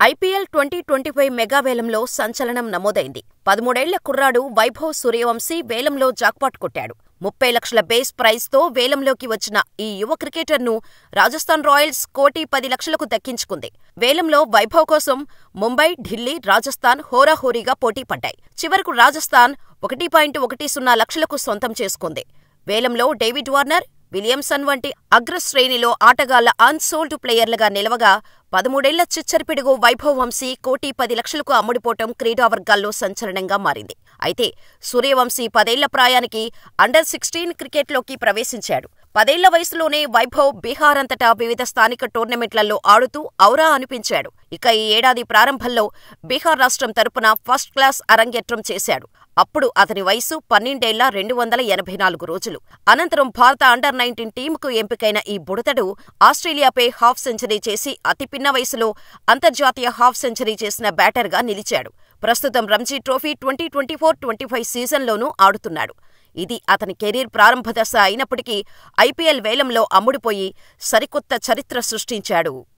IPL 2025 mega వేలంలో సంచలనం నమోదైంది. 13ఏళ్ల కుర్రాడు వైభవ్ సూర్యవంశీ వేలంలో జాక్పాట్ కొట్టాడు. 30 లక్షల బేస్ ప్రైజ్తో వేలంలోకి వచ్చిన ఈ యువ క్రికెటర్ను రాజస్థాన్ రాయల్స్ 1,10,00,000కు దక్కించుకుంది. వేలంలో వైభవ్ కోసం ముంబై, ఢిల్లీ, రాజస్థాన్ హోరాహోరీగా పోటీ పడ్డాయి. చివరకు రాజస్థాన్ 1.10 లక్షలకు సొంతం చేసుకుంది. వేలంలో డేవిడ్ వార్నర్, విలియమ్సన్ వంటి అగ్రశ్రేణిలో ఆటగాళ్ల అన్సోల్డ్ ప్లేయర్లుగా నిలవగా 13ఏళ్ల చిచ్చరపిడుగు వైభవ్ వంశీ 1,10,00,000కు అమ్ముడుపోవటం క్రీడా వర్గాల్లో సంచలనంగా మారింది. అయితే సూర్యవంశీ 10ఏళ్ల ప్రాయానికి అండర్-16 క్రికెట్లోకి ప్రవేశించాడు. 10ఏళ్ల వయసులోనే వైభవ్ బీహార్ అంతటా వివిధ స్థానిక టోర్నమెంట్లలో ఆడుతూ ఔరా అనిపించాడు. ఇక ఈ ఏడాది ప్రారంభంలో బీహార్ రాష్ట్రం తరపున ఫస్ట్ క్లాస్ అరంగేట్రం చేశాడు. అప్పుడు అతని వయసు 12ఏళ్ల 284 రోజులు. అనంతరం భారత అండర్-19 టీముకు ఎంపికైన ఈ బుడతడు ఆస్ట్రేలియాపై హాఫ్ సెంచరీ చేసి అతి పిన్న వయసులో అంతర్జాతీయ హాఫ్ సెంచరీ చేసిన బ్యాటర్గా నిలిచాడు. ప్రస్తుతం రంజీ ట్రోఫీ 2024-25 సీజన్లోనూ ఆడుతున్నాడు. ఇది అతని కెరీర్ ప్రారంభ దశ అయినప్పటికీ ఐపీఎల్ వేలంలో అమ్ముడుపోయి సరికొత్త చరిత్ర సృష్టించాడు.